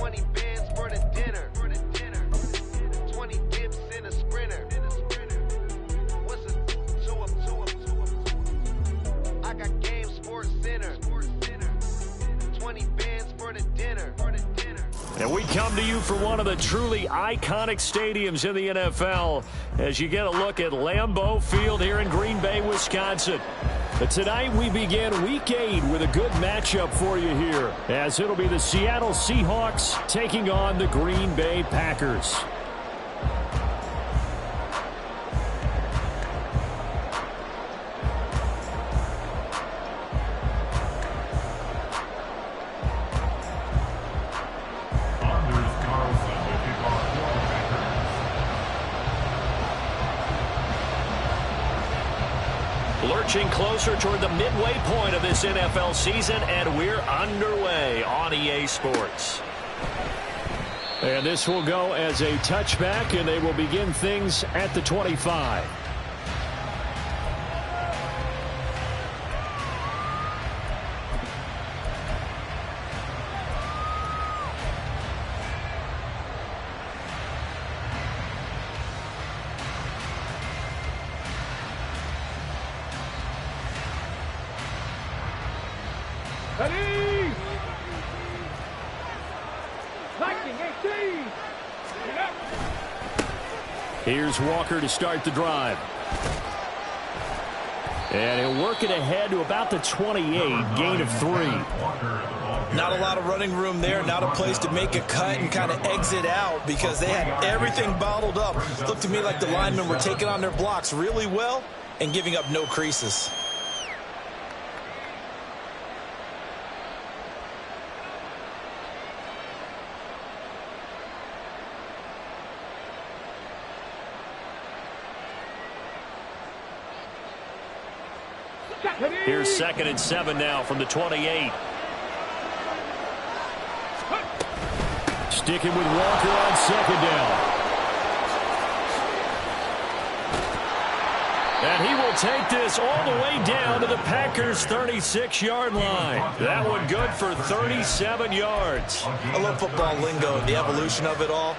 20 bands for the dinner. 20 dips in a sprinter. What's a I got Game Sports Center. 20 bands for the dinner. And we come to you from one of the truly iconic stadiums in the NFL as you get a look at Lambeau Field here in Green Bay, Wisconsin. But tonight we begin Week 8 with a good matchup for you here, as it'll be the Seattle Seahawks taking on the Green Bay Packers. Lurching closer toward the midway point of this NFL season, and we're underway on EA Sports. And this will go as a touchback, and they will begin things at the 25. Here's Walker to start the drive. And he'll work it ahead to about the 28, gain of 3. Not a lot of running room there, not a place to make a cut and kind of exit out because they had everything bottled up. Looked to me like the linemen were taking on their blocks really well and giving up no creases. Here's 2nd and 7 now from the 28. Sticking with Walker on 2nd down. And he will take this all the way down to the Packers' 36-yard line. That one good for 37 yards. I love football lingo, the evolution of it all.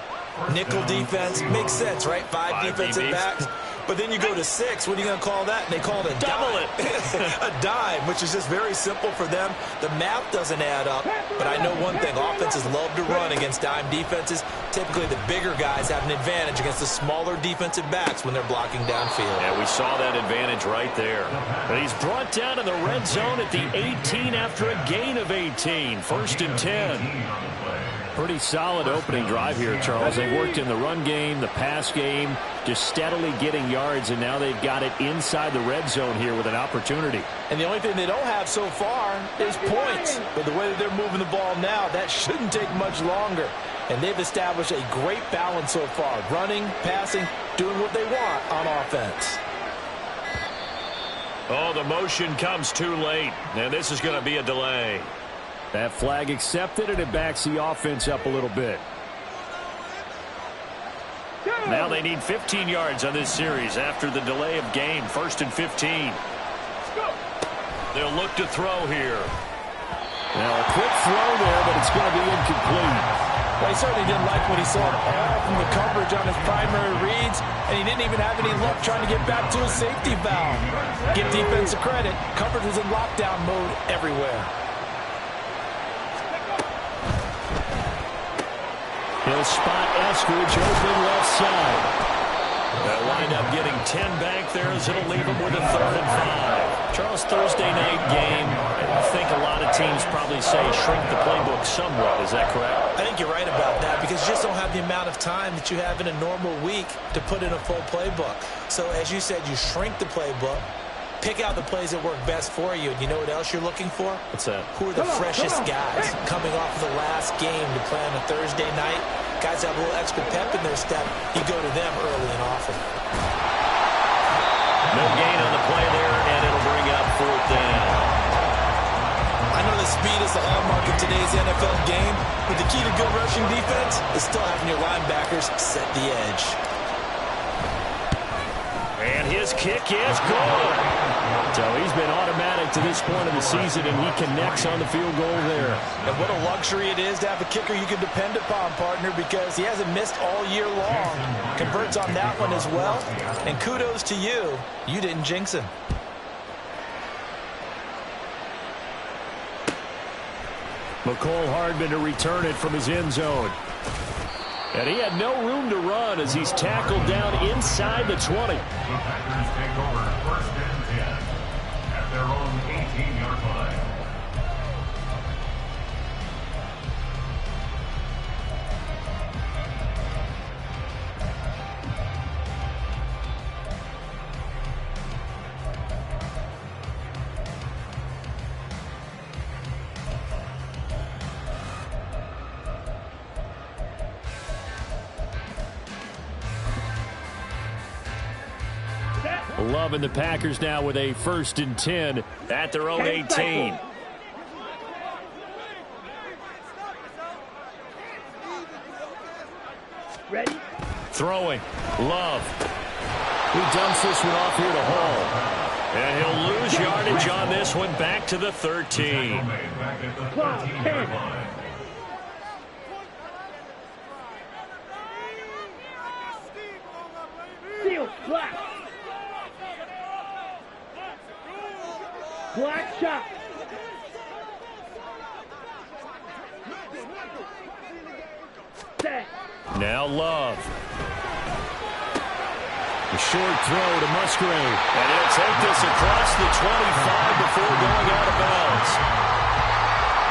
Nickel defense makes sense, right? Five defensive backs. But then you go to 6. What are you going to call that? And they call it a double dime. A dime, which is just very simple for them. The math doesn't add up. But I know one thing. Offenses love to run against dime defenses. Typically, the bigger guys have an advantage against the smaller defensive backs when they're blocking downfield. Yeah, we saw that advantage right there. But he's brought down in the red zone at the 18 after a gain of 18. 1st and 10. Pretty solid opening drive here, Charles. They've worked in the run game, the pass game, just steadily getting yards, and now they've got it inside the red zone here with an opportunity. And the only thing they don't have so far is points. But the way that they're moving the ball now, that shouldn't take much longer. And they've established a great balance so far. Running, passing, doing what they want on offense. Oh, the motion comes too late, and this is going to be a delay. That flag accepted, and it backs the offense up a little bit. Now they need 15 yards on this series after the delay of game. 1st and 15. They'll look to throw here. Now a quick throw there, but it's going to be incomplete. Well, he certainly didn't like what he saw all from the coverage on his primary reads, and he didn't even have any luck trying to get back to his safety valve. Give defense a credit. Coverage was in lockdown mode everywhere. He'll spot Eskridge open left side. They'll wind up getting 10 back there as it'll leave him with a 3rd and 5. Charles, Thursday night game, I think a lot of teams probably say shrink the playbook somewhat. Is that correct? I think you're right about that because you just don't have the amount of time that you have in a normal week to put in a full playbook. So as you said, you shrink the playbook. Pick out the plays that work best for you. And you know what else you're looking for? What's that? Who are the freshest guys coming off of the last game to play on a Thursday night? Guys have a little extra pep in their step. You go to them early and often. No gain on the play there, and it'll bring up 4th down. I know the speed is the hallmark of today's NFL game, but the key to good rushing defense is still having your linebackers set the edge. And his kick is good. So he's been automatic to this point of the season, and he connects on the field goal there. And what a luxury it is to have a kicker you can depend upon, partner, because he hasn't missed all year long. Converts on that one as well. And kudos to you. You didn't jinx him. McCole Hardman to return it from his end zone. And he had no room to run as he's tackled down inside the 20. The Packers take over 1st and 10 at their own 18-yard line. Loving the Packers now with a 1st and 10 at their own 18. Ready? Throwing. Love. He dumps this one off here to Hall. And he'll lose yardage on this one back to the 13. Back at the 13-yard line. Seal, black. Black shot. Set. Now Love. A short throw to Musgrave. And he'll take this across the 25 before going out of bounds.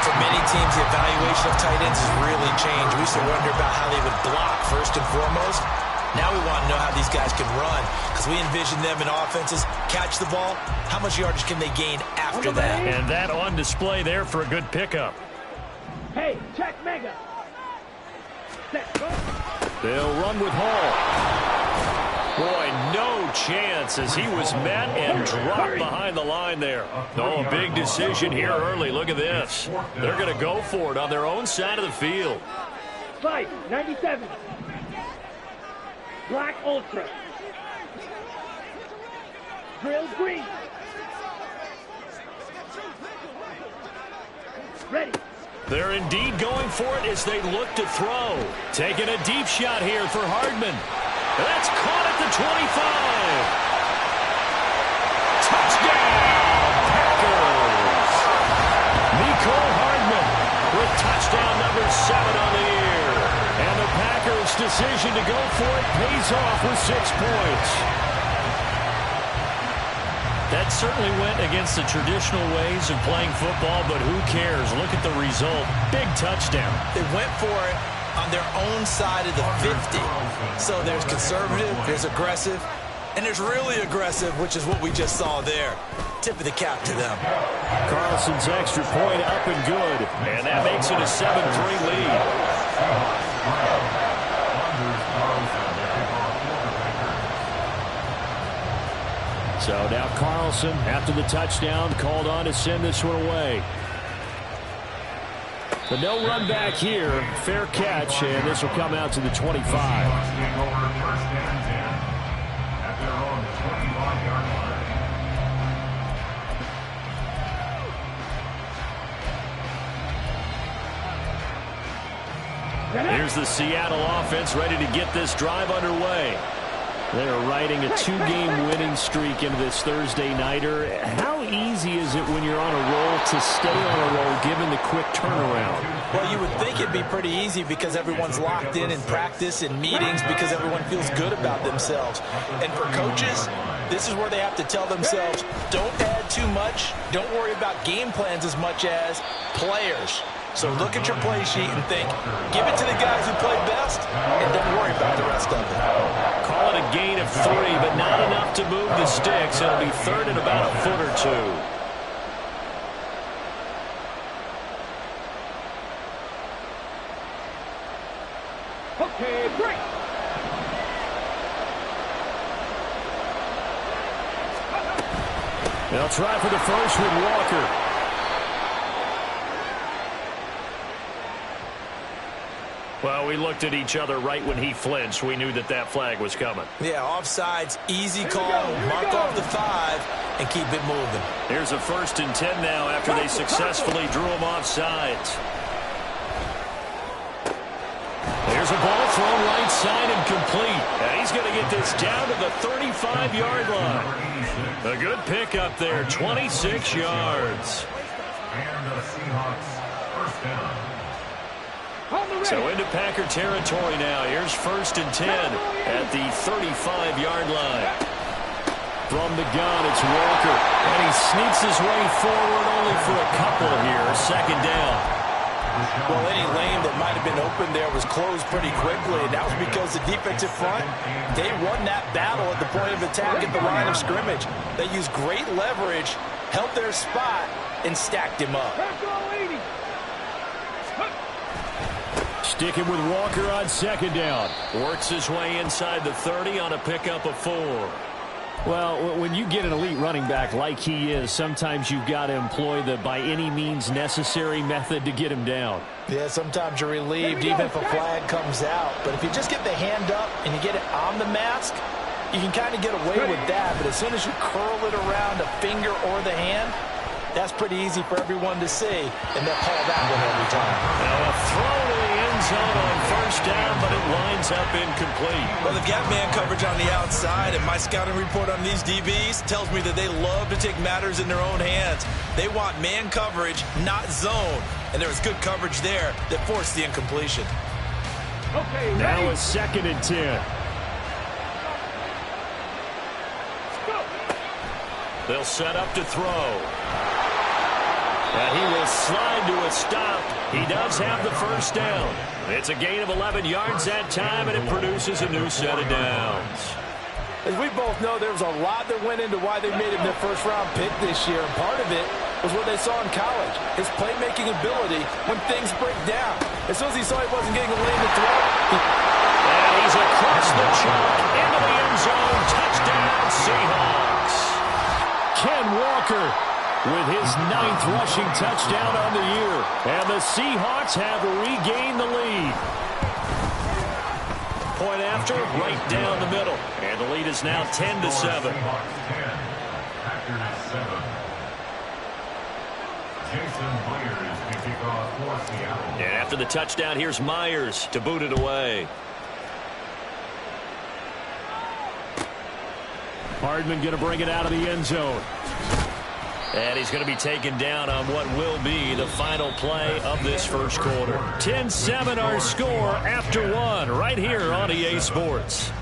For many teams, the evaluation of tight ends has really changed. We used to wonder about how they would block first and foremost. Now we want to know how these guys can run, because we envision them in offenses catch the ball. How much yardage can they gain after that? And that on display there for a good pickup. Hey, check mega. Set, go. They'll run with Hall. Boy, no chance as he was met and dropped behind the line there. Oh, a big decision here early. Look at this. They're going to go for it on their own side of the field. 597. Black Ultra. Drill green. Ready. They're indeed going for it as they look to throw. Taking a deep shot here for Hardman. That's caught at the 25. Touchdown, Packers. Mecole Hardman with touchdown number 7 on the year. And the Packers' decision to go for it pays off with 6 points. That certainly went against the traditional ways of playing football, but who cares? Look at the result. Big touchdown. They went for it on their own side of the 50. So there's conservative, there's aggressive, and there's really aggressive, which is what we just saw there. Tip of the cap to them. Carlson's extra point up and good. And that makes it a 7-3 lead. So now Carlson, after the touchdown, called on to send this one away. But no run back here. Fair catch, and this will come out to the 25. Here's the Seattle offense ready to get this drive underway. They are riding a 2-game winning streak into this Thursday nighter. How easy is it when you're on a roll to stay on a roll given the quick turnaround? Well, you would think it'd be pretty easy because everyone's locked in practice and meetings because everyone feels good about themselves. And for coaches, this is where they have to tell themselves, don't add too much, don't worry about game plans as much as players. So look at your play sheet and think, give it to the guys who play best, and don't worry about the rest of it. Call it a gain of 3, but not enough to move the sticks. It'll be third and about a foot or 2. Okay, break. They'll try for the first with Walker. Well, we looked at each other right when he flinched. We knew that that flag was coming. Yeah, offsides, easy call. Mark off the 5 and keep it moving. Here's a 1st and 10 now after they successfully drew him offsides. There's a ball thrown right side and complete. And he's going to get this down to the 35-yard line. A good pickup there, 26 yards. And the Seahawks first down. So into Packer territory now. Here's 1st and 10 at the 35-yard line. From the gun, it's Walker. And he sneaks his way forward only for a couple here. 2nd down. Well, any lane that might have been open there was closed pretty quickly, and that was because the defensive front, they won that battle at the point of attack at the line of scrimmage. They used great leverage, held their spot, and stacked him up. Sticking with Walker on 2nd down. Works his way inside the 30 on a pickup of 4. Well, when you get an elite running back like he is, sometimes you've got to employ the by any means necessary method to get him down. Yeah, sometimes you're relieved even if a flag comes out. But if you just get the hand up and you get it on the mask, you can kind of get away with that. But as soon as you curl it around a finger or the hand, that's pretty easy for everyone to see, and they'll call that one every time. Now a throw to the end zone on 1st down, but it winds up incomplete. Well, they've got man coverage on the outside, and my scouting report on these DBs tells me that they love to take matters in their own hands. They want man coverage, not zone, and there was good coverage there that forced the incompletion. Okay, Now ready? a 2nd and 10. They'll set up to throw. And he will slide to a stop. He does have the 1st down. It's a gain of 11 yards that time, and it produces a new set of downs. As we both know, there was a lot that went into why they made him their first-round pick this year, and part of it was what they saw in college, his playmaking ability when things break down. As soon as he saw he wasn't getting a lane to throw, And he's across the chalk into the end zone. Touchdown, Seahawks. Ken Walker with his 9th rushing touchdown on the year. And the Seahawks have regained the lead. Point after, right down the middle. And the lead is now 10-7. Seahawks 10, Packers 7. Jason Myers to kick off for Seattle. And after the touchdown, here's Myers to boot it away. Hardman going to bring it out of the end zone. And he's going to be taken down on what will be the final play of this first quarter. 10-7 our score after 1 right here on EA Sports.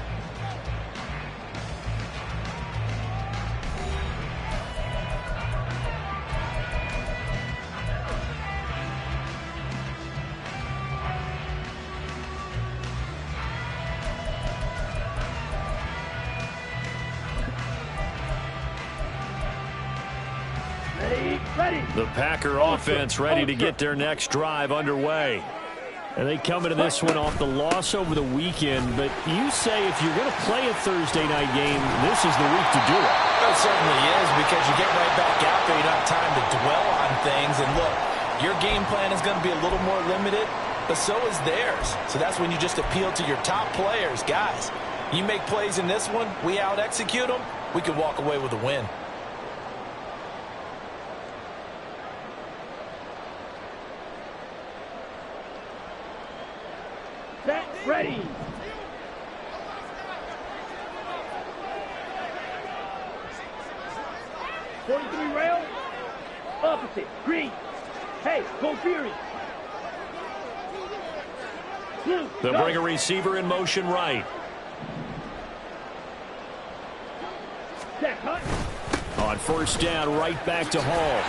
Ready. The Packer offense ready to get their next drive underway. And they come into this one off the loss over the weekend, but you say if you're going to play a Thursday night game, this is the week to do it. it certainly is, because you get right back out there, you don't have time to dwell on things. And look, your game plan is going to be a little more limited, but so is theirs. So that's when you just appeal to your top players. Guys, you make plays in this one, we out-execute them, we can walk away with a win. Set. Ready. .43 rail. Opposite. Green. Hey, go Fury. Blue. They'll go. bring a receiver in motion right. Set. Hunt. On 1st down, right back to Hall.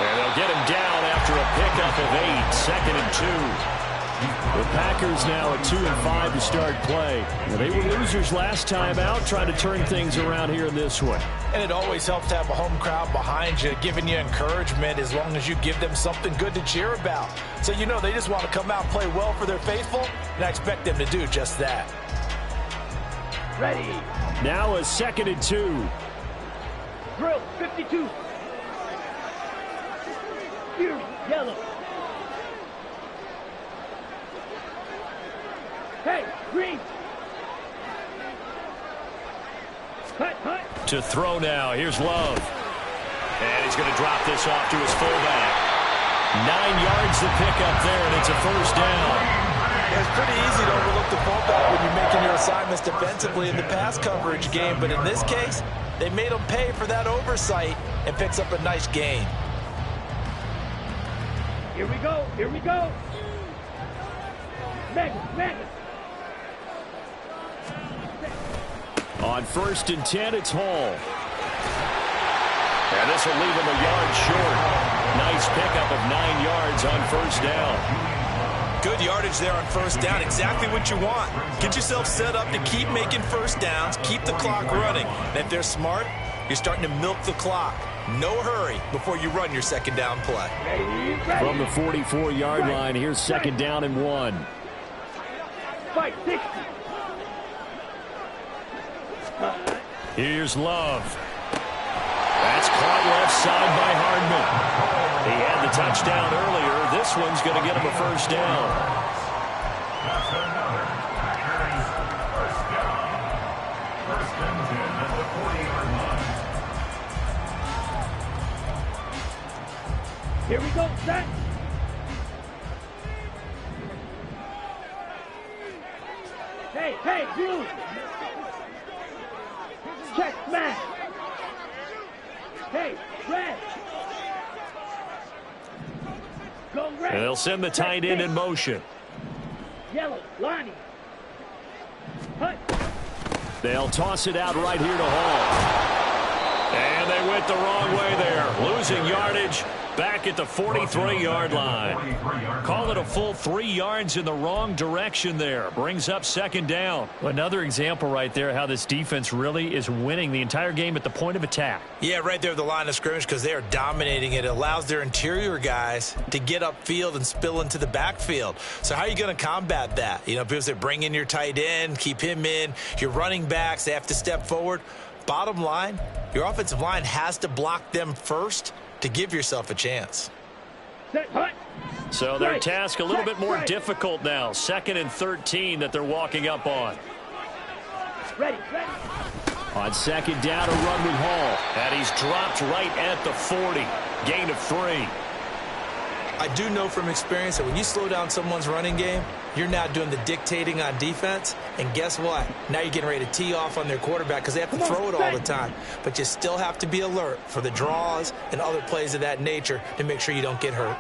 And they'll get him down after a pickup of 8, 2nd and 2. The Packers now at 2-5 to start play. Well, they were losers last time out, trying to turn things around here in this one. And it always helps to have a home crowd behind you, giving you encouragement as long as you give them something good to cheer about. So you know they just want to come out and play well for their faithful, and I expect them to do just that. Ready. Now a 2nd and 2. Drill. 52. Fury. Yellow. Hey, green. Cut. To throw now. Here's Love. And he's going to drop this off to his fullback. 9 yards to pick up there, and it's a first down. It's pretty easy to overlook the fullback when you're making your assignments defensively in the pass coverage game, but in this case, they made him pay for that oversight and picks up a nice gain. Here we go. Mega. On 1st and 10, it's Hall. And this will leave him a yard short. Nice pickup of 9 yards on first down. Good yardage there on first down. Exactly what you want. Get yourself set up to keep making first downs, keep the clock running. And if they're smart, you're starting to milk the clock. No hurry before you run your second down play. From the 44-yard line, here's 2nd down and 1. Fight 60. Here's Love. That's caught left side by Hardman. He had the touchdown earlier. This one's going to get him a first down. That's another Packers first down. 1st and 10 at the 40-yard line. Here we go, set. Hey, blue. Check, smash. Hey, red. Go red. And they'll send the tight end in motion. Yellow, Lonnie. Hut. They'll toss it out right here to Hall. And they went the wrong way there. Losing yardage back at the 43-yard line. Call it a full 3 yards in the wrong direction there. Brings up 2nd down. Another example right there how this defense really is winning the entire game at the point of attack. Yeah, right there at the line of scrimmage because they are dominating it. It allows their interior guys to get upfield and spill into the backfield. So how are you going to combat that? You know, people say bring in your tight end, keep him in. Your running backs, they have to step forward. Bottom line, your offensive line has to block them first to give yourself a chance. Set, hut. So their task a little bit more difficult now. 2nd and 13 that they're walking up on. Ready. On 2nd down, a run with Hall. And he's dropped right at the 40. Gain of 3. I do know from experience that when you slow down someone's running game, you're now doing the dictating on defense. And guess what? Now you're getting ready to tee off on their quarterback because they have to throw it all the time. But you still have to be alert for the draws and other plays of that nature to make sure you don't get hurt.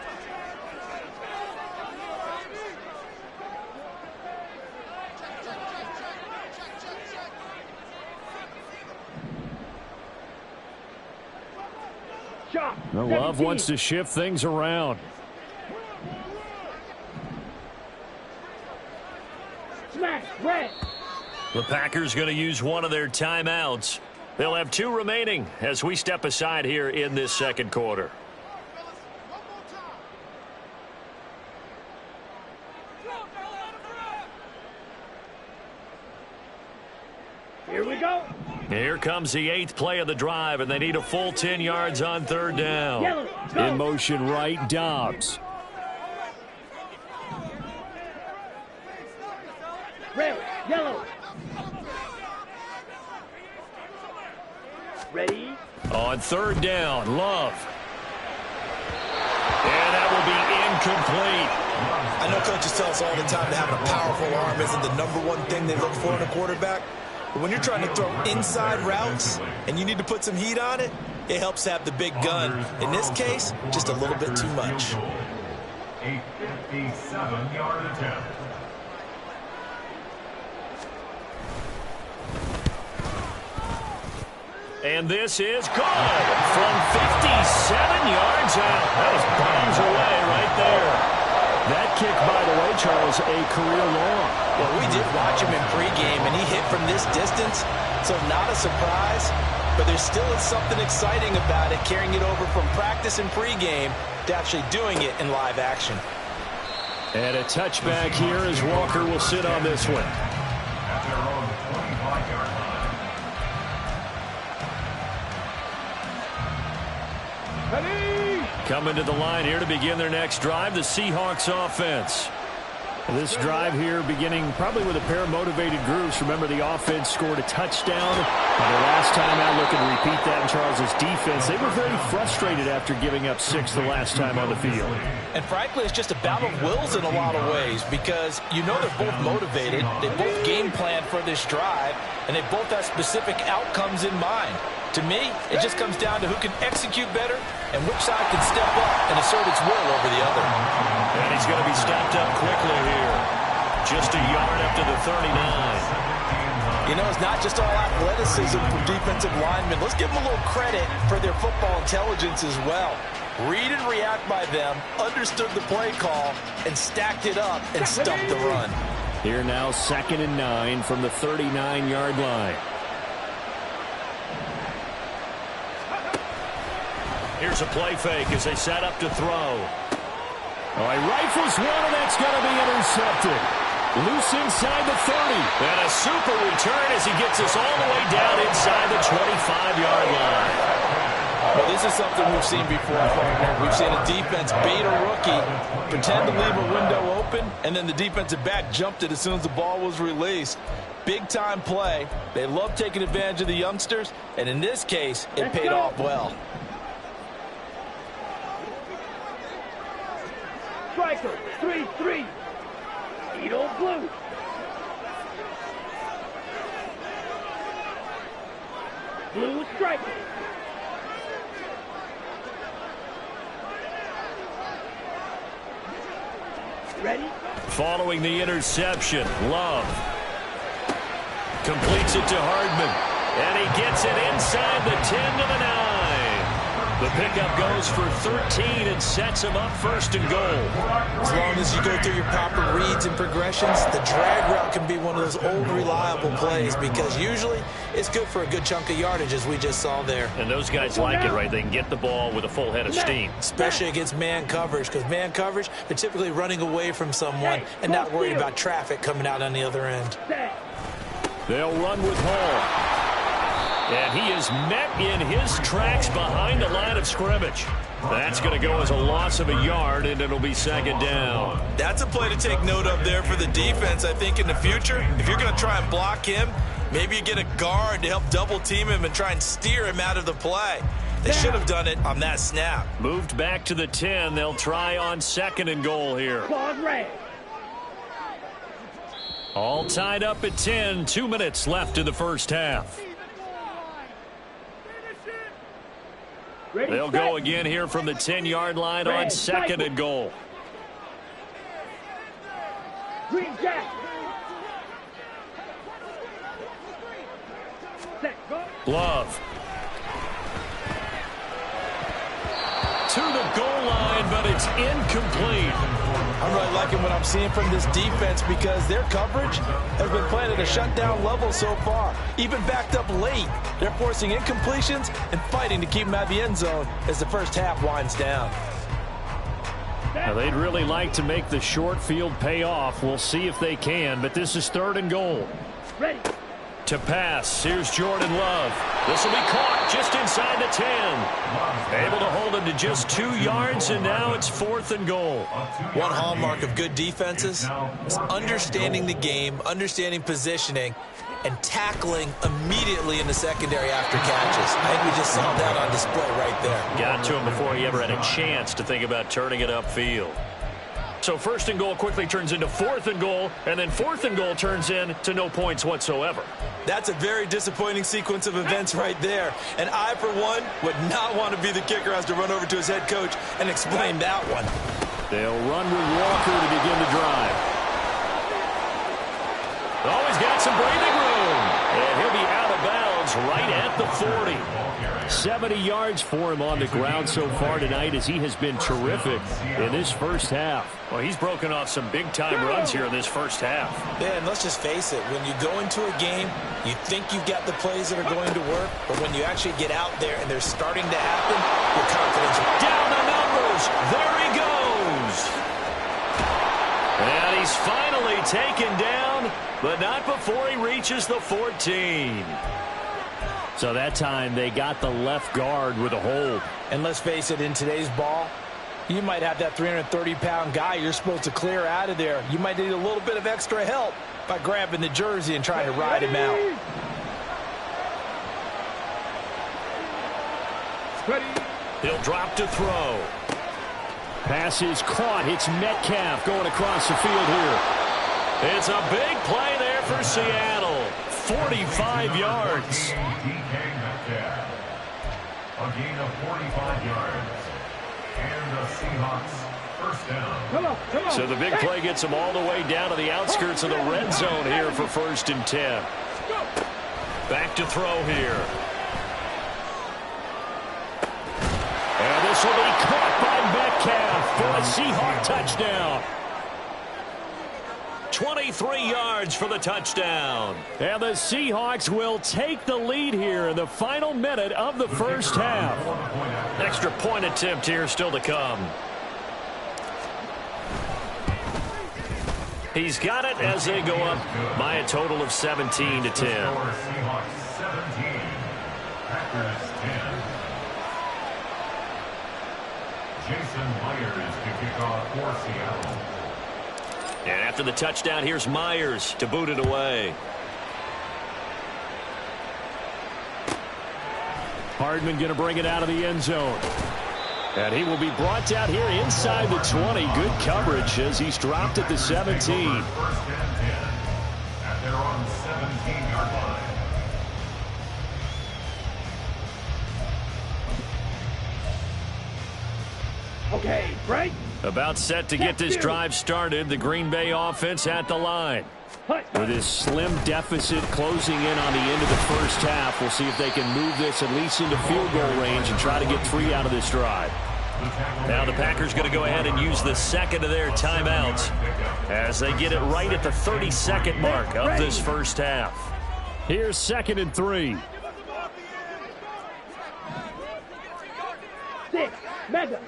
The Love wants to shift things around. Smash, red. The Packers going to use one of their timeouts. They'll have 2 remaining as we step aside here in this 2nd quarter. Here we go. Here comes the 8th play of the drive, and they need a full 10 yards on 3rd down. Yellow, go. In motion right, Dobbs. Red, yellow. Ready. On 3rd down, Love. And that will be incomplete. I know coaches tell us all the time that having a powerful arm isn't the #1 thing they look for in a quarterback. But when you're trying to throw inside routes and you need to put some heat on it, it helps have the big gun. In this case, just a little bit too much. A 57-yard attempt. And this is good from 57 yards out. That was bombs away right there. That kick, by the way, Charles, a career long. Well, we did watch him in pregame, and he hit from this distance, so not a surprise. But there still is something exciting about it, carrying it over from practice and pregame to actually doing it in live action. And a touchback here as Walker will sit on this one. At their own 25-yard line. Ready. Coming to the line here to begin their next drive, the Seahawks offense. This drive here beginning probably with a pair of motivated groups. Remember, the offense scored a touchdown. And the last time out, looking to repeat that in Charles' defense. They were very frustrated after giving up 6 the last time on the field. And frankly, it's just a battle of wills in a lot of ways because you know they're both motivated. They both game plan for this drive, and they both have specific outcomes in mind. To me, it just comes down to who can execute better and which side can step up and assert its will over the other. And he's going to be stopped up quickly here. Just a yard up to the 39. You know, it's not just all athleticism from defensive linemen. Let's give them a little credit for their football intelligence as well. Read and react by them, understood the play call, and stacked it up and stumped the run. Here now, 2nd and 9 from the 39-yard line. Here's a play fake as they set up to throw. Oh, he rifles one, and that's going to be intercepted. Loose inside the 30. And a super return as he gets us all the way down inside the 25-yard line. Well, this is something we've seen before. We've seen a defense bait a rookie, pretend to leave a window open, and then the defensive back jumped it as soon as the ball was released. Big-time play. They love taking advantage of the youngsters, and in this case, it paid off well. Striker, 3-3. Edo Blue. Blue striker. Ready? Following the interception, Love completes it to Hardman. And he gets it inside the 10 to the 9. The pickup goes for 13 and sets him up 1st and goal. As long as you go through your proper reads and progressions, the drag route can be one of those old reliable plays because usually it's good for a good chunk of yardage as we just saw there. And those guys like it, right? They can get the ball with a full head of steam. Especially against man coverage because man coverage, they're typically running away from someone and not worried about traffic coming out on the other end. They'll run with Hall. And he is met in his tracks behind the line of scrimmage. That's going to go as a loss of a yard, and it'll be 2nd down. That's a play to take note of there for the defense, I think, in the future. If you're going to try and block him, maybe you get a guard to help double-team him and try and steer him out of the play. They should have done it on that snap. Moved back to the 10. They'll try on 2nd and goal here. All tied up at 10. 2 minutes left in the first half. They'll go again here from the 10-yard line on 2nd and goal. Green Jack. Love. To the goal line, but it's incomplete. I'm really liking what I'm seeing from this defense because their coverage has been playing at a shutdown level so far. Even backed up late, they're forcing incompletions and fighting to keep them out of the end zone as the first half winds down. Now, they'd really like to make the short field pay off. We'll see if they can, but this is 3rd and goal. Ready. To pass, here's Jordan Love. This will be caught just inside the 10. Able to hold him to just 2 yards, and now it's 4th and goal. One hallmark of good defenses is understanding the game, understanding positioning, and tackling immediately in the secondary after catches. I think we just saw that on display right there. Got to him before he ever had a chance to think about turning it upfield. So 1st and goal quickly turns into 4th and goal, and then 4th and goal turns into no points whatsoever. That's a very disappointing sequence of events right there. And I, for one, would not want to be the kicker has to run over to his head coach and explain that one. They'll run with Walker to begin the drive. Oh, he's got some breathing room. And he'll be out of bounds right at the 40. 70 yards for him on the ground so far tonight as he has been terrific in this first half. Well, he's broken off some big-time runs here in this first half. Yeah, and let's just face it. When you go into a game, you think you've got the plays that are going to work, but when you actually get out there and they're starting to happen, your confidence... Down the numbers. There he goes. And he's finally taken down, but not before he reaches the 14. So that time they got the left guard with a hold. And let's face it, in today's ball, You might have that 330-pound guy you're supposed to clear out of there. You might need a little bit of extra help by grabbing the jersey and trying to ride him out. He'll drop to throw. Pass is caught. It's Metcalf going across the field here. It's a big play there for Seattle. 45 yards. DK Metcalf. A gain of 45 yards. And the Seahawks first down. Come on. So the big play gets them all the way down to the outskirts of the red zone here for 1st and 10. Back to throw here. And this will be caught by Metcalf for a Seahawk touchdown. 23 yards for the touchdown. And the Seahawks will take the lead here in the final minute of the first half. Extra point attempt here still to come. He's got it as they go up by a total of 17-10. Seahawks 17. Packers 10. Jason Myers to kick off for Seattle. And after the touchdown, here's Myers to boot it away. Hardman going to bring it out of the end zone. And he will be brought down here inside the 20. Good coverage as he's dropped at the 17. First and 10. At their own 17-yard line. Okay, break. About set to get this drive started. The Green Bay offense at the line. With this slim deficit closing in on the end of the first half, we'll see if they can move this at least into field goal range and try to get 3 out of this drive. Now the Packers going to go ahead and use the second of their timeouts as they get it right at the 32nd mark of this first half. Here's 2nd and 3. 6. Mega.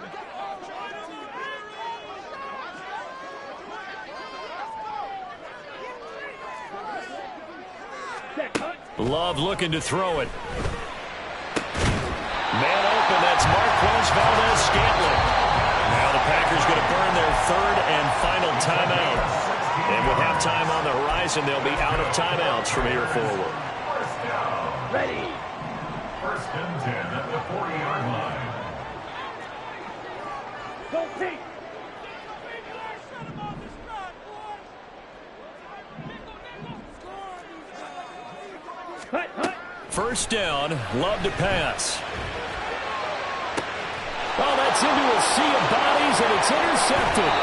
Love looking to throw it. Man open, that's Marquez Valdes-Scantling. Now the Packers going to burn their 3rd and final timeout. And with halftime on the horizon, they'll be out of timeouts from here forward. Ready. First and 10 at the 40-yard line. Go Pete. First down, Love to pass. Oh, that's into a sea of bodies, and it's intercepted.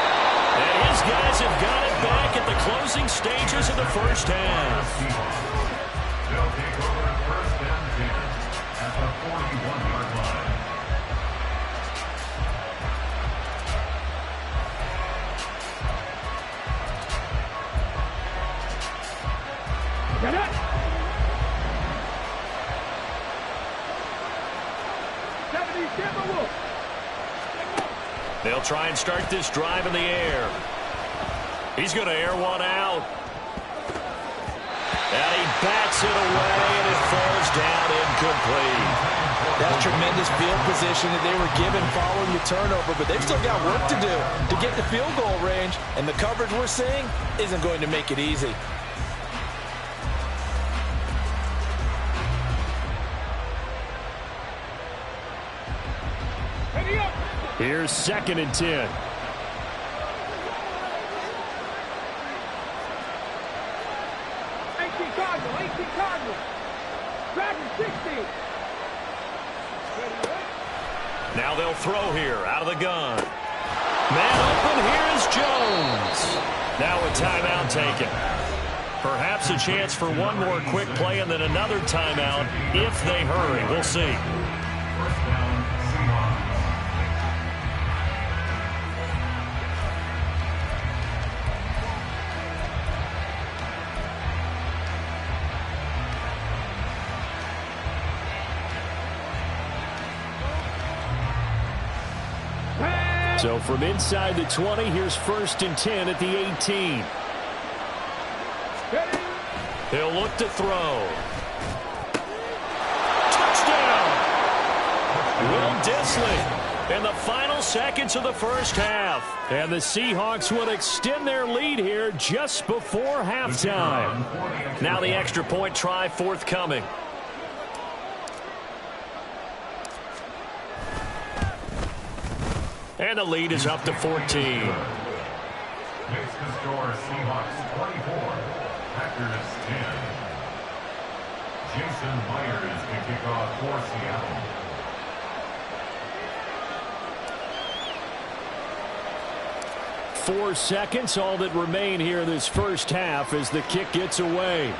And his guys have got it back at the closing stages of the first half. They'll take over first and 10 at the 41-yard line. Get up. They'll try and start this drive in the air. He's going to air one out. And he bats it away, and it falls down incomplete. That's tremendous field position that they were given following the turnover, but they've still got work to do to get the field goal range, and the coverage we're seeing isn't going to make it easy. Here's 2nd and 10. Cardinal. Dragon 60. Now they'll throw here out of the gun. Man open, here is Jones. Now a timeout taken. Perhaps a chance for one more quick play and then another timeout if they hurry. We'll see. First down, Seahawks. So from inside the 20, here's 1st and 10 at the 18. He'll look to throw. Touchdown! Will Dissly in the final seconds of the first half. And the Seahawks will extend their lead here just before halftime. Now the extra point try forthcoming. And the lead is up to 14. Makes the score Seahawks 24, Packers 10. Jason Myers to kick off for Seattle. Four seconds, all that remain here this first half as the kick gets away.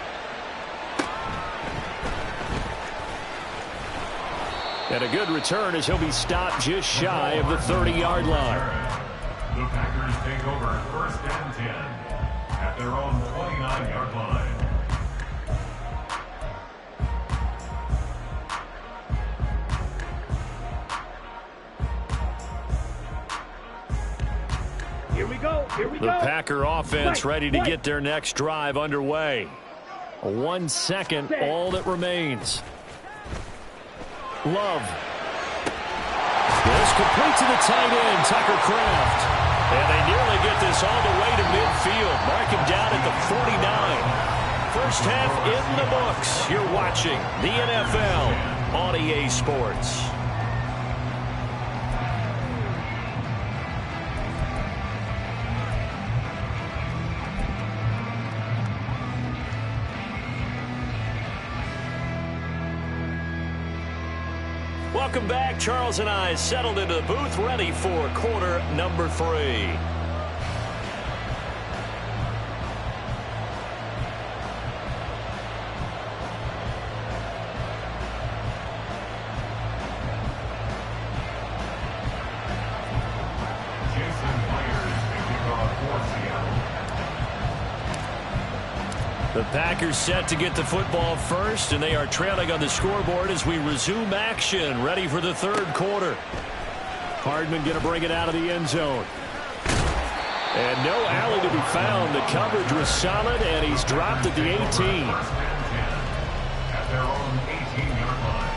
And a good return as he'll be stopped just shy of the 30-yard line. The Packers take over 1st and 10 at their own 29-yard line. Here we go. Here we The go. Packer offense ready to get their next drive underway. 1 second, all that remains. Love. This complete to the tight end, Tucker Kraft. And they nearly get this all the way to midfield. Mark him down at the 49. First half in the books. You're watching the NFL on EA Sports. Welcome back. Charles and I settled into the booth, ready for quarter number 3. Jason Myers to kick off for Seattle. The Packers set to get the football first, and they are trailing on the scoreboard as we resume action, ready for the third quarter. Hardman going to bring it out of the end zone. And no alley to be found. The coverage was solid, and he's dropped at the 18. 1st and 10 at their own 18-yard line.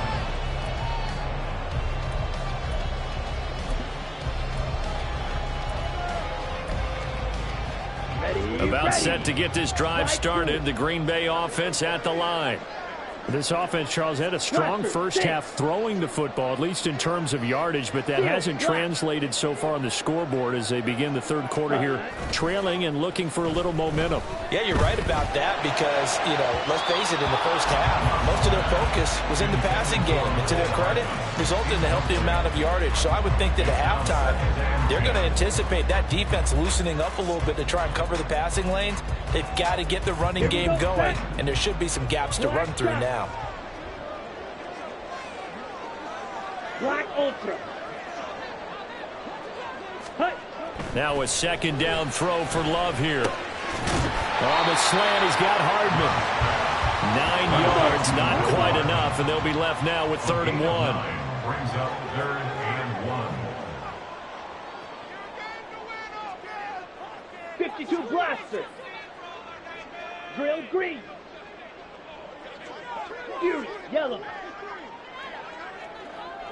About set to get this drive started. The Green Bay offense at the line. This offense, Charles, had a strong first half throwing the football, at least in terms of yardage, but that hasn't translated so far on the scoreboard as they begin the third quarter here, trailing and looking for a little momentum. Yeah, you're right about that because, let's face it, in the first half, most of their focus was in the passing game. And to their credit, resulted in a healthy amount of yardage. So I would think that at halftime, they're going to anticipate that defense loosening up a little bit to try and cover the passing lanes. They've got to get the running game going, and there should be some gaps to run through now. Black Ultra. Hut. Now a second down throw for Love here. On the slant, he's got Hardman. 9 yards, not quite enough, and they'll be left now with 3rd and 1. Brings up 3rd and 1. 52 Blaster. Drill green. Fury yellow.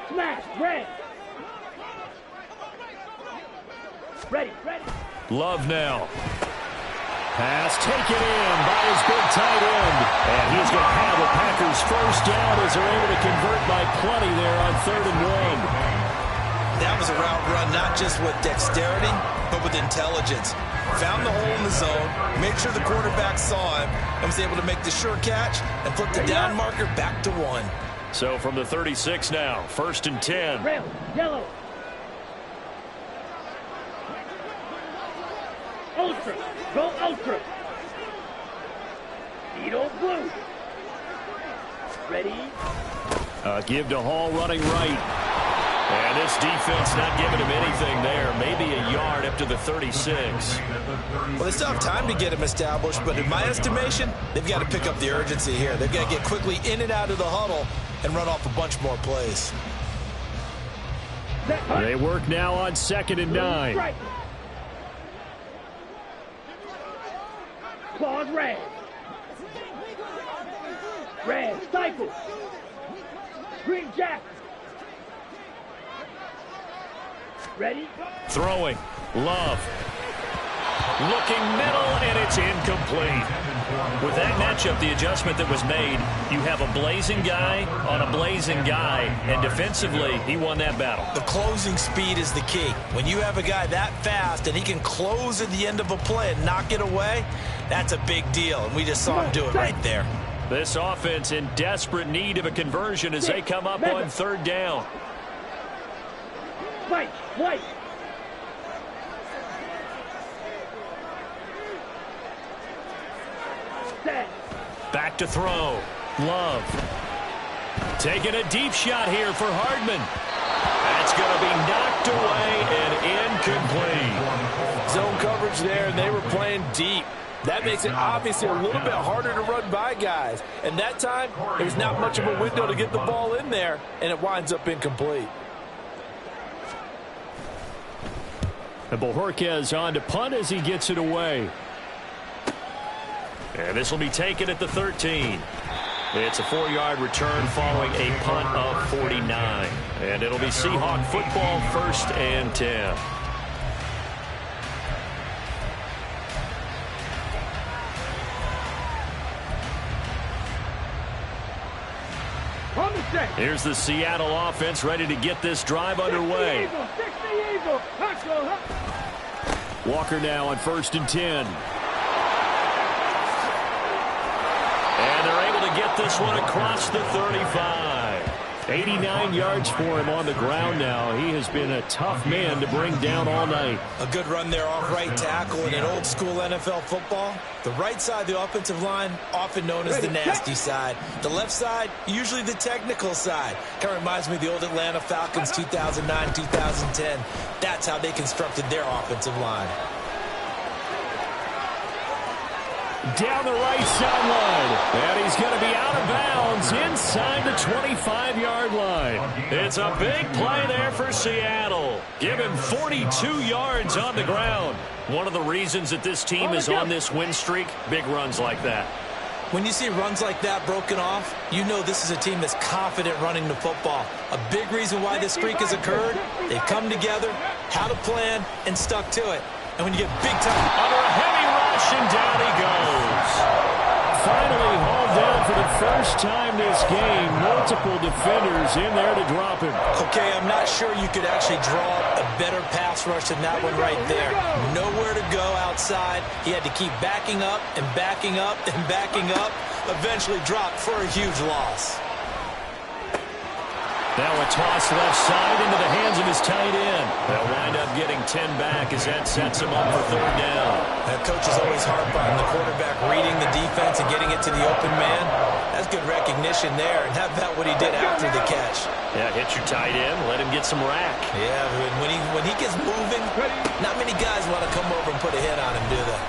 Smash red. Ready. Love now. Pass taken in by his big tight end. And he's going to have the Packers first down as they're able to convert by plenty there on 3rd and 1. That was a route run not just with dexterity, but with intelligence. Found the hole in the zone, made sure the quarterback saw him, and was able to make the sure catch and flip the down marker back to 1. So from the 36 now, 1st and 10. Red, yellow. Ultra. Go Ultra. Edo blue. Ready. Give to Hall running right. And this defense not giving him anything there. Maybe a yard up to the 36. Well, they still have time to get him established, but in my estimation, they've got to pick up the urgency here. They've got to get quickly in and out of the huddle and run off a bunch more plays. They work now on 2nd and 9. Right. Claws red. Red, stifle. Green jacket. Ready? Throwing. Love. Looking middle, and it's incomplete. With that matchup, the adjustment that was made, you have a blazing guy on a blazing guy, and defensively, he won that battle. The closing speed is the key. When you have a guy that fast and he can close at the end of a play and knock it away, that's a big deal, and we just saw him do it right there. This offense in desperate need of a conversion as they come up on third down. Fight, white. Set. Back to throw. Love. Taking a deep shot here for Hardman. That's going to be knocked away and incomplete. Zone coverage there, and they were playing deep. That makes it obviously a little bit harder to run by guys. And that time, there's not much of a window to get the ball in there, and it winds up incomplete. And Bojorquez on to punt as he gets it away. And this will be taken at the 13. It's a 4-yard return following a punt of 49. And it'll be Seahawk football, 1st and 10. Here's the Seattle offense ready to get this drive underway. Walker now on 1st and 10. And they're able to get this one across the 35. 89 yards for him on the ground now. He has been a tough man to bring down all night. A good run there off right tackle in an old school NFL football. The right side of the offensive line, often known as the nasty side. The left side, usually the technical side. Kind of reminds me of the old Atlanta Falcons 2009, 2010. That's how they constructed their offensive line. Down the right sideline. And he's going to be out of bounds inside the 25-yard line. It's a big play there for Seattle. Give him 42 yards on the ground. One of the reasons that this team is on this win streak, big runs like that. When you see runs like that broken off, you know this is a team that's confident running the football. A big reason why this streak has occurred, they've come together, had a plan, and stuck to it. And when you get big time... Under a heavy rush, and down he goes. Finally hauled down for the first time this game. Multiple defenders in there to drop him. Okay, I'm not sure you could actually draw a better pass rush than that one right there. Nowhere to go outside. He had to keep backing up and backing up and backing up. Eventually dropped for a huge loss. Now a toss left side into the hands of his tight end. They'll wind up getting 10 back as that sets him up for third down. That coach is always harp on the quarterback reading the defense and getting it to the open man. That's good recognition there. And how about what he did after the catch? Yeah, hit your tight end, let him get some rack. Yeah, when he gets moving, not many guys want to come over and put a hit on him, do they?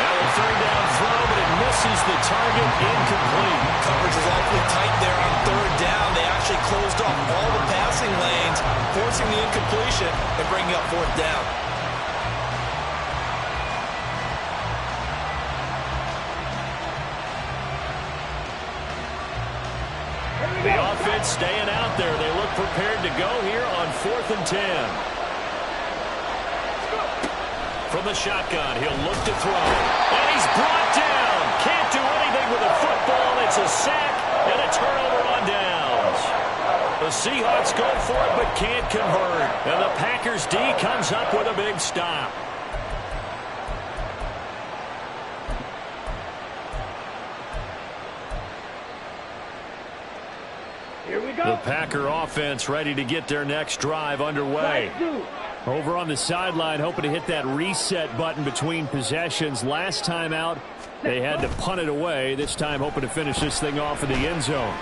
Now a third down throw, but it misses the target, incomplete. Coverage is awfully tight there on third down. They actually closed off all the passing lanes, forcing the incompletion and bringing up fourth down. The offense staying out there. They look prepared to go here on 4th and 10. From the shotgun, he'll look to throw. And he's brought down. Can't do anything with a football. It's a sack and a turnover on downs. The Seahawks go for it but can't convert. And the Packers D comes up with a big stop. Here we go. The Packer offense ready to get their next drive underway. Over on the sideline, hoping to hit that reset button between possessions. Last time out, they had to punt it away. This time, hoping to finish this thing off in the end zone.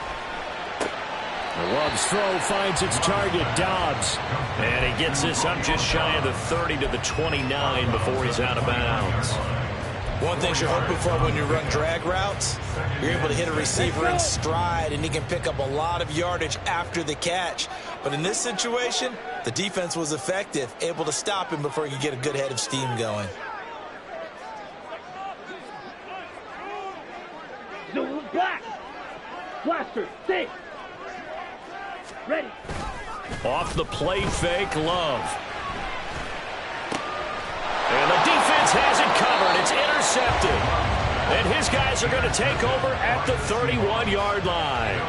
Love's throw finds its target, Dobbs. And he gets this up just shy of the 30 to the 29 before he's out of bounds. One thing you're hoping for when you run drag routes, you're able to hit a receiver in stride, and he can pick up a lot of yardage after the catch. But in this situation, the defense was effective, able to stop him before he could get a good head of steam going. Zulu black. Blaster, stay. Ready. Off the play fake, Love. And the defense has it covered. It's intercepted. And his guys are going to take over at the 31-yard line.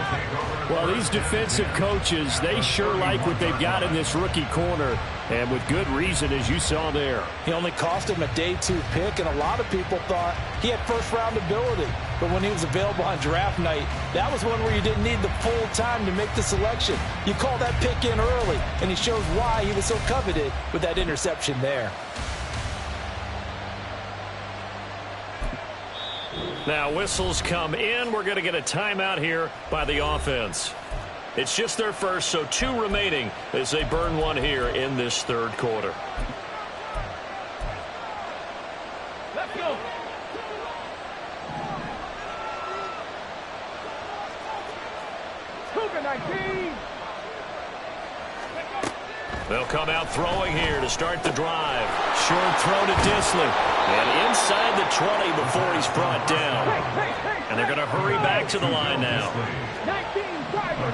Well, these defensive coaches, they sure like what they've got in this rookie corner, and with good reason, as you saw there. He only cost him a day 2 pick, and a lot of people thought he had first-round ability. But when he was available on draft night, that was one where you didn't need the full time to make the selection. You call that pick in early, and he shows why he was so coveted with that interception there. Now whistles come in. We're going to get a timeout here by the offense. It's just their first, so 2 remaining as they burn one here in this third quarter. Let's go. Cougar 19. They'll come out throwing here to start the drive. Short throw to Dissly. And inside the 20 before he's brought down. And they're going to hurry back to the line now. 19 Tiger.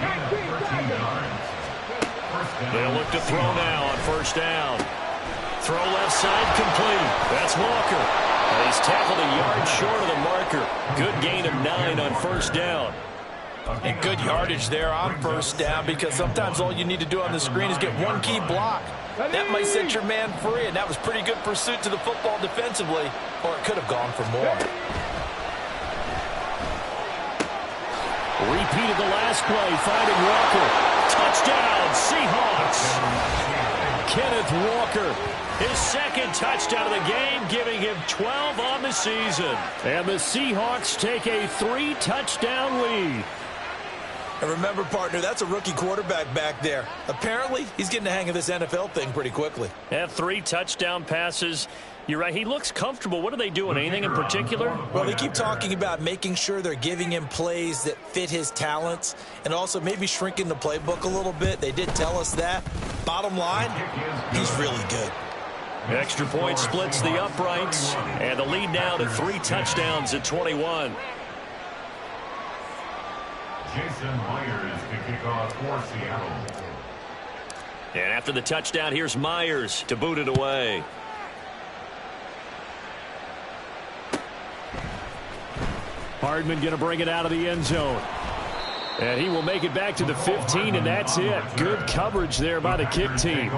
They'll look to throw now on first down. Throw left side complete. That's Walker. And he's tackled a yard short of the marker. Good gain of 9 on first down. And good yardage there on first down, because sometimes all you need to do on the screen is get one key block. That might set your man free, and that was pretty good pursuit to the football defensively, or it could have gone for more. Repeated the last play, finding Walker. Touchdown, Seahawks. Kenneth Walker, his second touchdown of the game, giving him 12 on the season. And the Seahawks take a 3-touchdown lead. And remember, partner, that's a rookie quarterback back there. Apparently, he's getting the hang of this NFL thing pretty quickly. Have 3 touchdown passes. You're right. He looks comfortable. What are they doing? Anything in particular? Well, they keep talking about making sure they're giving him plays that fit his talents and also maybe shrinking the playbook a little bit. They did tell us that. Bottom line, he's really good. Extra point splits the uprights. And the lead now to 3 touchdowns at 21. Jason Myers to kick off for Seattle. And after the touchdown, here's Myers to boot it away. Hardman going to bring it out of the end zone. And he will make it back to the 15, and that's it. Good coverage there by the kick team.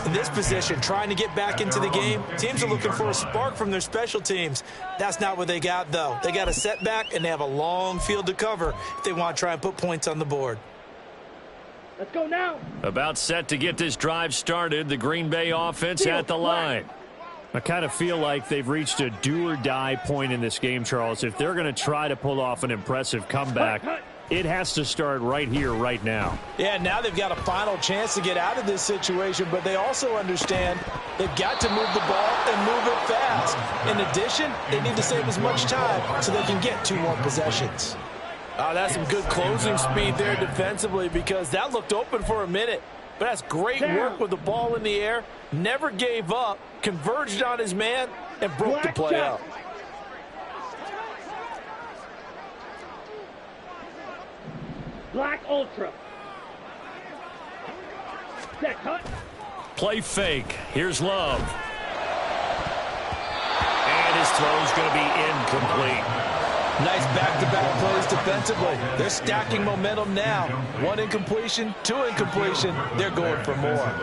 In this position, trying to get back into the game, teams are looking for a spark from their special teams. That's not what they got, though. They got a setback, and they have a long field to cover if they want to try and put points on the board. Let's go now. About set to get this drive started. The Green Bay offense at the line. I kind of feel like they've reached a do-or-die point in this game, Charles. If they're going to try to pull off an impressive comeback, it has to start right here, right now. Yeah, now they've got a final chance to get out of this situation, but they also understand they've got to move the ball and move it fast. In addition, they need to save as much time so they can get 2 more possessions. That's some good closing speed there defensively, because that looked open for a minute. But that's great work with the ball in the air. Never gave up, converged on his man, and broke the play out. Black Ultra. Set cut. Play fake. Here's Love. And his throw's going to be incomplete. Nice back-to-back plays defensively. They're stacking momentum now. 1 incompletion, 2 incompletion. They're going for more.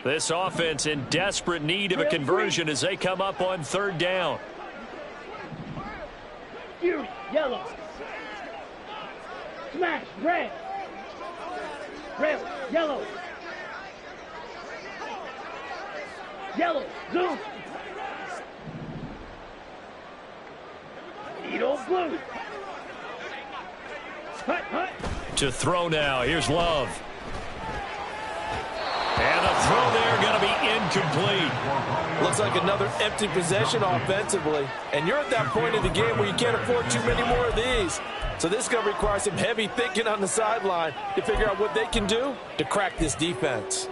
This offense in desperate need of a conversion as they come up on 3rd down. Fury, yellow. Smash, red. Red, yellow. Yellow, zoom. Needle, blue. Hut, hut. To throw now. Here's Love. And the throw there going to be incomplete. Looks like another empty possession offensively. And you're at that point in the game where you can't afford too many more of these. So this is going to require some heavy thinking on the sideline to figure out what they can do to crack this defense.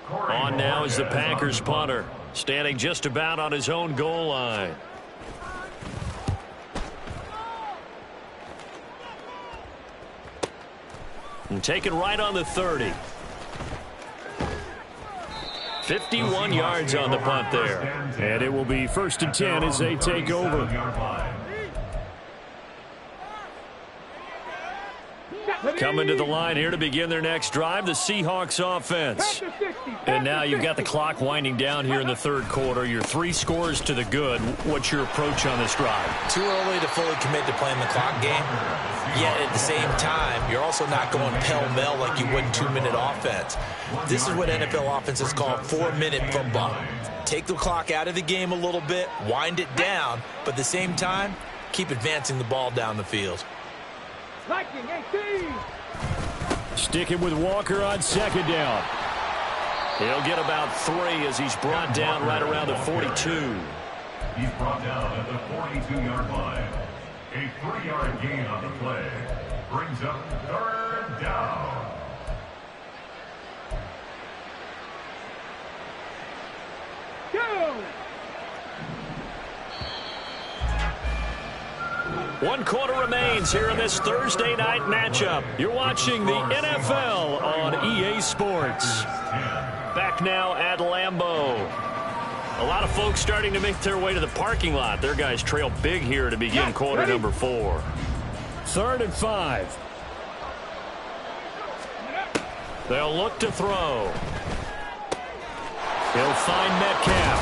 On now is the Packers punter. Standing just about on his own goal line. And taken right on the 30. 51 yards on the punt there. And it will be 1st and 10 as they take over. Coming to the line here to begin their next drive, the Seahawks offense. And now you've got the clock winding down here in the 3rd quarter. Your 3 scores to the good. What's your approach on this drive? Too early to fully commit to playing the clock game. Yet at the same time, you're also not going pell-mell like you would in 2-minute offense. This is what NFL offenses call 4-minute football. Take the clock out of the game a little bit, wind it down, but at the same time, keep advancing the ball down the field. Sticking with Walker on 2nd down. He'll get about 3 as he's brought down right around the 42. He's brought down at the 42-yard line. A 3-yard gain on the play brings up 3rd down. Go! 1 quarter remains here in this Thursday night matchup. You're watching the NFL on EA Sports. Back now at Lambeau. A lot of folks starting to make their way to the parking lot. Their guys trail big here to begin quarter number 4. 3rd and 5. They'll look to throw. He'll find Metcalf.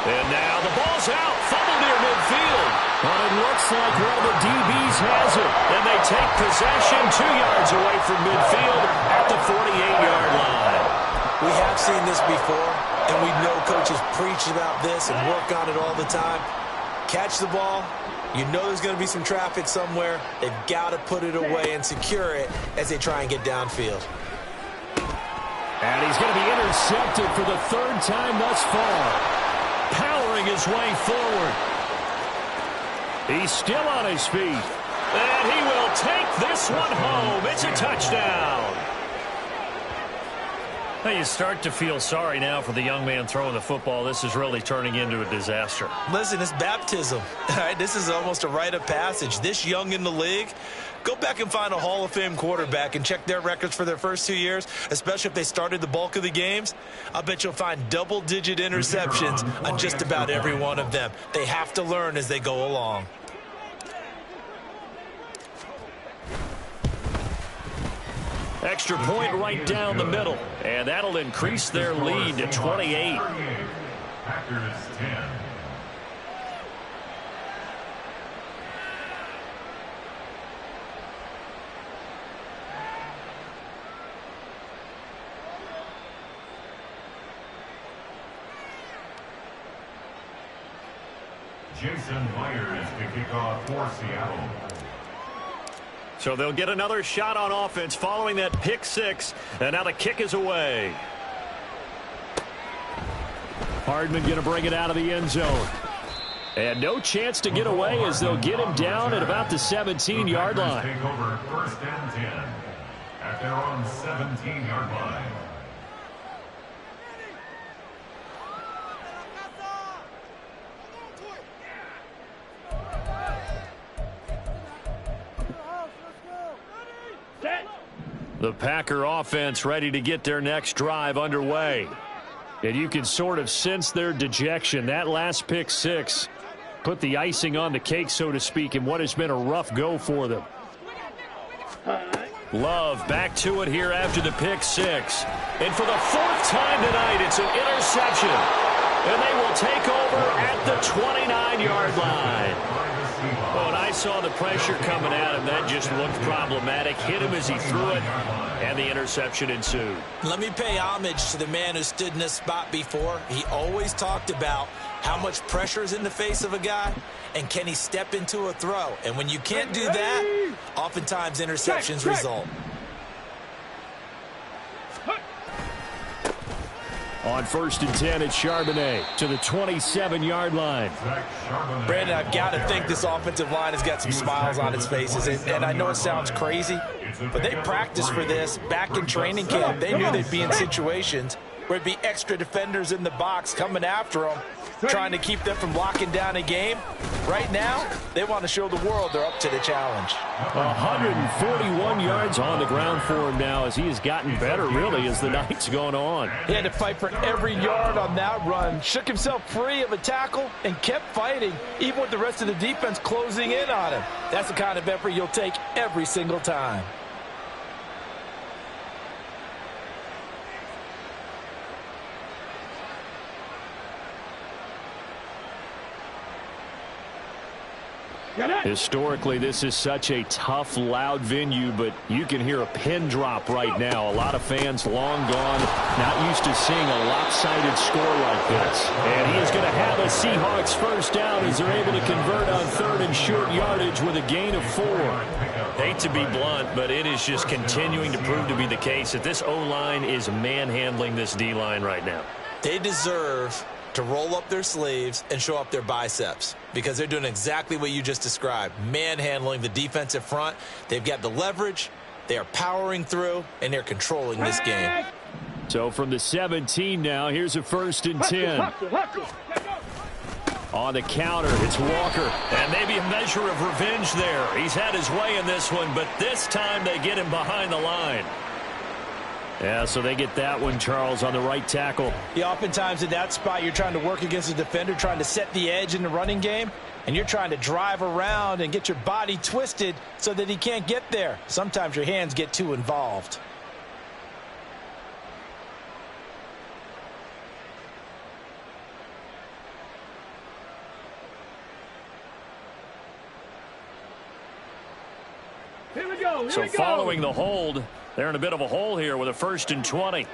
And now the ball's out. Fumble near midfield. But it looks like one of the DBs has it. And they take possession 2 yards away from midfield at the 48-yard line. We have seen this before, and we know coaches preach about this and work on it all the time. Catch the ball. You know there's going to be some traffic somewhere. They've got to put it away and secure it as they try and get downfield. And he's going to be intercepted for the 3rd time thus far. Powering his way forward. He's still on his feet. And he will take this one home. It's a touchdown. Now you start to feel sorry now for the young man throwing the football. This is really turning into a disaster. Listen, it's baptism. All right, this is almost a rite of passage. This young in the league, go back and find a Hall of Fame quarterback and check their records for their first 2 years, especially if they started the bulk of the games. I bet you'll find double-digit interceptions on just about every one of them. They have to learn as they go along. Extra point right down the middle. And that'll increase their lead to 28. Packers 10. Jason Myers to kick off for Seattle. So they'll get another shot on offense following that pick 6. And now the kick is away. Hardman going to bring it out of the end zone. And no chance to get away as they'll get him down at about the 17-yard line. Take over 1st and 10 at their own 17-yard line. The Packer offense ready to get their next drive underway. And you can sort of sense their dejection. That last pick 6 put the icing on the cake, so to speak, in what has been a rough go for them. Love back to it here after the pick 6. And for the 4th time tonight, it's an interception. And they will take over at the 29-yard line. When I saw the pressure coming at him, that just looked problematic. Hit him as he threw it, and the interception ensued. Let me pay homage to the man who stood in this spot before. He always talked about how much pressure is in the face of a guy, and can he step into a throw. And when you can't do that, oftentimes interceptions result. On 1st and 10, it's Charbonnet to the 27-yard line. Brandon, I've got to think this offensive line has got some smiles on its faces. And I know it sounds crazy, but they practiced for this back in training camp. They knew they'd be in situations where it'd be extra defenders in the box coming after them, trying to keep them from locking down a game. Right now, they want to show the world they're up to the challenge. 141 yards on the ground for him now as he has gotten better, really, as the night's gone on. He had to fight for every yard on that run, shook himself free of a tackle, and kept fighting, even with the rest of the defense closing in on him. That's the kind of effort you'll take every single time. Historically, this is such a tough, loud venue, but you can hear a pin drop right now. A lot of fans long gone, not used to seeing a lopsided score like this. And he is going to have a Seahawks first down as they're able to convert on third and short yardage with a gain of 4. Hate to be blunt, but it is just continuing to prove to be the case that this O-line is manhandling this D-line right now. They deserve to roll up their sleeves and show up their biceps because they're doing exactly what you just described, manhandling the defensive front. They've got the leverage, they are powering through, and they're controlling this game. So from the 17 now, here's a 1st and 10. On the counter, it's Walker. And maybe a measure of revenge there. He's had his way in this one, but this time they get him behind the line. Yeah, so they get that one, Charles, on the right tackle. Yeah, oftentimes in that spot, you're trying to work against a defender, trying to set the edge in the running game, and you're trying to drive around and get your body twisted so that he can't get there. Sometimes your hands get too involved. Here we go. So following the hold, they're in a bit of a hole here with a 1st and 20. Up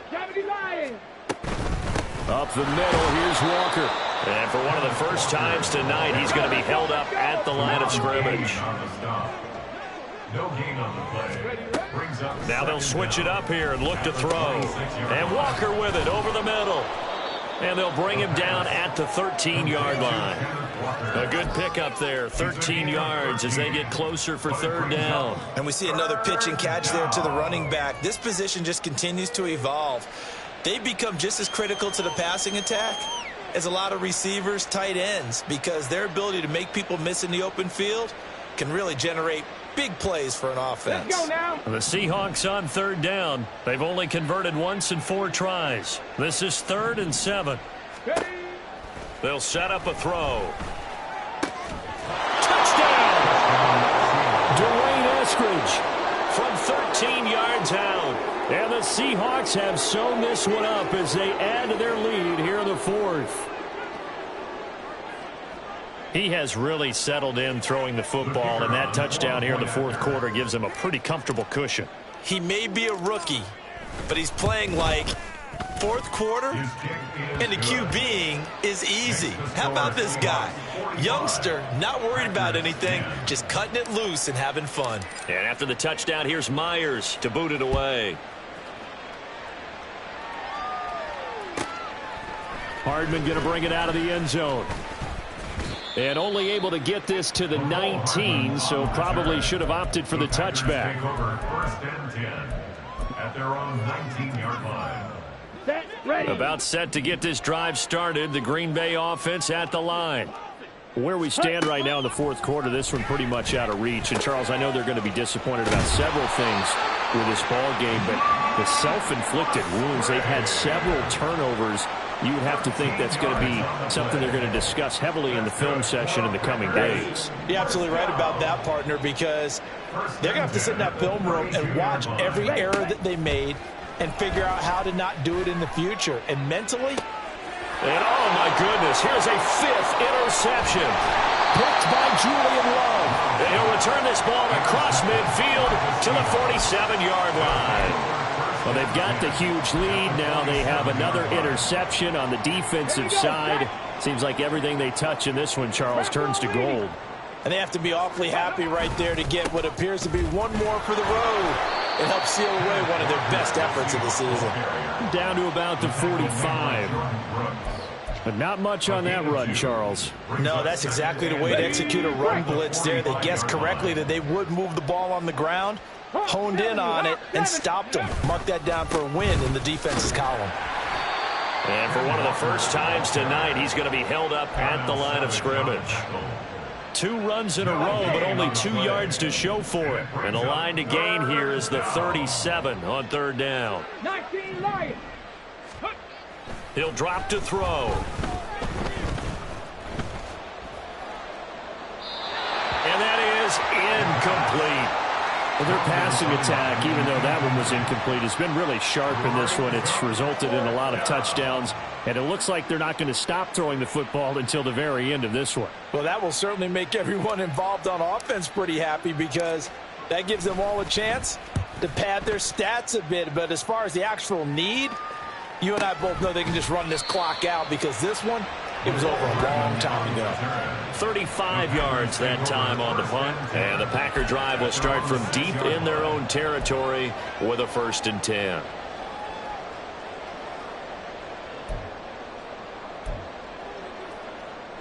the middle, here's Walker. And for one of the first times tonight, he's going to be held up at the line of scrimmage. No gain on the play. Brings up Now they'll switch it up here and look to throw. And Walker with it over the middle. And they'll bring him down at the 13-yard line. A good pickup there, 13 yards as they get closer for 3rd down. And we see another pitch and catch there to the running back. This position just continues to evolve. They become just as critical to the passing attack as a lot of receivers, tight ends, because their ability to make people miss in the open field can really generate big plays for an offense. Let's go now. The Seahawks on 3rd down. They've only converted once in 4 tries. This is 3rd and 7. Ready. They'll set up a throw. Touchdown! Dwayne Eskridge From 13 yards out. And the Seahawks have sewn this one up as they add to their lead here in the 4th. He has really settled in throwing the football, and that touchdown here in the 4th quarter gives him a pretty comfortable cushion. He may be a rookie, but he's playing like 4th quarter, and the QBing is easy. How about this guy? Youngster, not worried about anything, just cutting it loose and having fun. And after the touchdown, here's Myers to boot it away. Hardman going to bring it out of the end zone. And only able to get this to the 19, so probably should have opted for the touchback. Take over 1st and 10 at their own 19-yard line. Set. Ready. About set to get this drive started. The Green Bay offense at the line. Where we stand right now in the 4th quarter, this one pretty much out of reach. And, Charles, I know they're going to be disappointed about several things with this ball game, but the self-inflicted wounds, they've had several turnovers. You would have to think that's going to be something they're going to discuss heavily in the film session in the coming days. You're absolutely right about that, partner, because they're going to have to sit in that film room and watch every error that they made and figure out how to not do it in the future. And mentally, And oh my goodness, here's a 5th interception. Picked by Julian Love. And he'll return this ball across midfield to the 47-yard line. Well, they've got the huge lead. Now they have another interception on the defensive side. Seems like everything they touch in this one, Charles, turns to gold. and they have to be awfully happy right there to get what appears to be one more for the road. It helps seal away one of their best efforts of the season. Down to about the 45. But not much on that run, Charles. No, that's exactly the way to execute a run blitz there. They guessed correctly that they would move the ball on the ground, honed in on it, and stopped them. Mark that down for a win in the defense's column. And for one of the first times tonight, he's going to be held up at the line of scrimmage. 2 runs in a row, but only 2 yards to show for it. And the line to gain here is the 37 on 3rd down. 19 Lions. He'll drop to throw. And that is incomplete. Well, their passing attack, even though that one was incomplete, has been really sharp in this one. It's resulted in a lot of touchdowns, and it looks like they're not going to stop throwing the football until the very end of this one. Well, that will certainly make everyone involved on offense pretty happy because that gives them all a chance to pad their stats a bit. But as far as the actual need, you and I both know they can just run this clock out because this one, it was over a long time ago. 35 yards that time on the punt. And the Packer drive will start from deep in their own territory with a 1st and 10.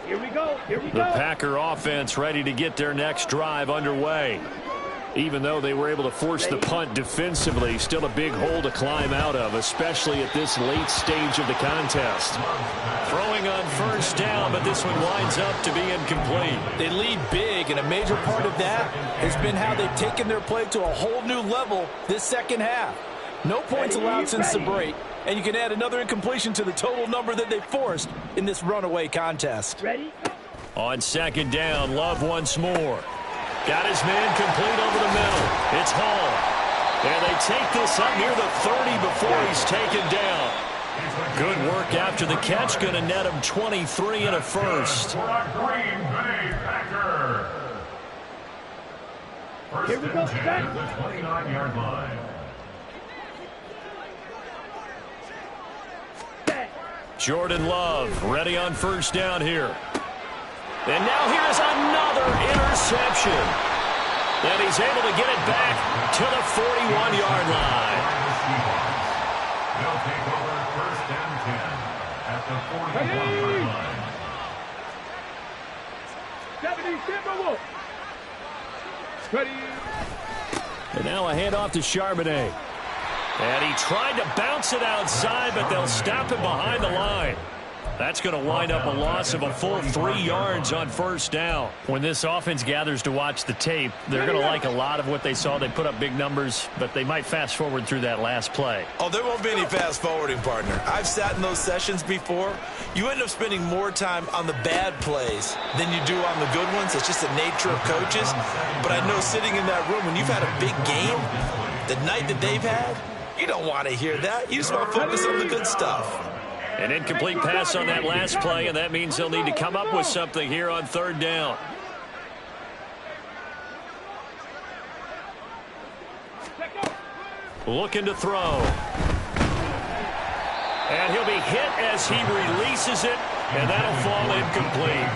Here we go. Here we The go. Packer offense ready to get their next drive underway. Even though they were able to force the punt defensively, still a big hole to climb out of, especially at this late stage of the contest. Throwing on 1st down, but this one winds up to be incomplete. They lead big, and a major part of that has been how they've taken their play to a whole new level this second half. No points allowed since the break, and you can add another incompletion to the total number that they forced in this runaway contest. Ready? On 2nd down, Love once more. Got his man complete over the middle. It's Hall. And they take this up near the 30 before he's taken down. Good work after the catch. Going to net him 23 and a 1st. Green Bay Packer. Here we go. First and 10 at the 29-yard line. Jordan Love ready on 1st down here. And now here's another interception. And he's able to get it back to the 41-yard line. They'll take over 1st and 10 at the 41-yard line. 70 Timberwolves. Ready? And now a handoff to Charbonnet. And he tried to bounce it outside, but they'll stop him behind the line. That's going to wind up a loss of a full 3 yards on 1st down. When this offense gathers to watch the tape, they're going to like a lot of what they saw. They put up big numbers, but they might fast forward through that last play. Oh, there won't be any fast forwarding, partner. I've sat in those sessions before. You end up spending more time on the bad plays than you do on the good ones. It's just the nature of coaches. But I know sitting in that room, when you've had a big game, the night that they've had, you don't want to hear that. You just want to focus on the good stuff. An incomplete pass on that last play, and that means they'll need to come up with something here on 3rd down. Looking to throw. And he'll be hit as he releases it, and that'll fall incomplete.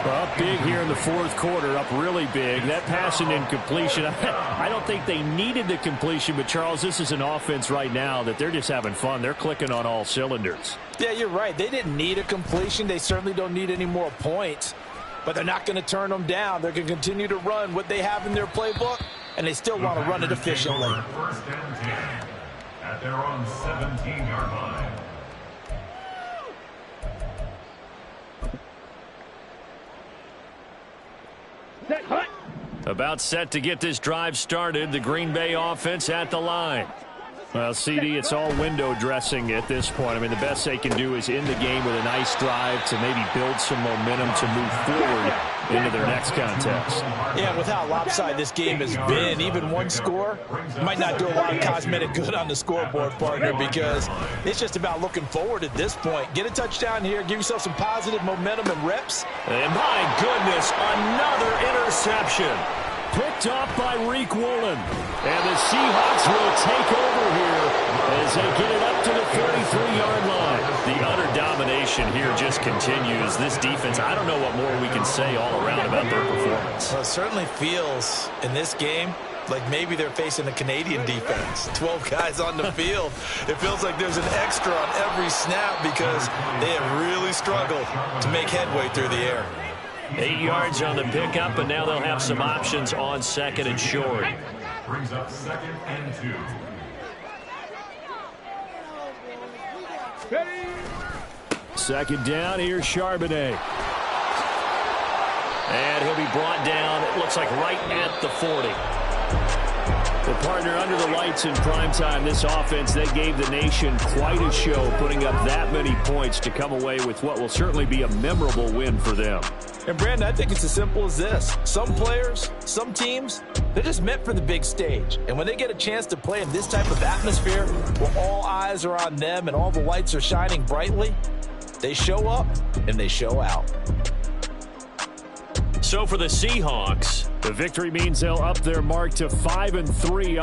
Well, up big here in the 4th quarter, up really big. That pass and incompletion, I don't think they needed the completion, but, Charles, this is an offense right now that they're just having fun. They're clicking on all cylinders. Yeah, you're right. They didn't need a completion. They certainly don't need any more points, but they're not going to turn them down. They're going to continue to run what they have in their playbook, and they still want to run it efficiently. 1st and 10 at their own 17-yard line. Set, hut. About set to get this drive started. The Green Bay offense at the line. Well, CD, it's all window dressing at this point. I mean, the best they can do is end the game with a nice drive to maybe build some momentum to move forward into their next contest. Yeah, with how lopsided this game has been, even one score might not do a lot of cosmetic good on the scoreboard, partner, because it's just about looking forward at this point. Get a touchdown here, give yourself some positive momentum and reps. And my goodness, another interception. Picked off by Reek Woolen. And the Seahawks will take over here as they get it up to the 43-yard line. The utter domination here just continues. This defense, I don't know what more we can say all around about their performance. Well, it certainly feels in this game like maybe they're facing a Canadian defense. 12 guys on the field. It feels like there's an extra on every snap because they have really struggled to make headway through the air. 8 yards on the pickup, and now they'll have some options on 2nd and short. Brings up 2nd and 2. Ready? Second down, here's Charbonnet. And he'll be brought down, it looks like right at the 40. The partner under the lights in primetime, this offense, they gave the nation quite a show, putting up that many points to come away with what will certainly be a memorable win for them. And, Brandon, I think it's as simple as this. Some players, some teams, they're just meant for the big stage. And when they get a chance to play in this type of atmosphere where all eyes are on them and all the lights are shining brightly, they show up and they show out. So for the Seahawks, the victory means they'll up their mark to 5-3 on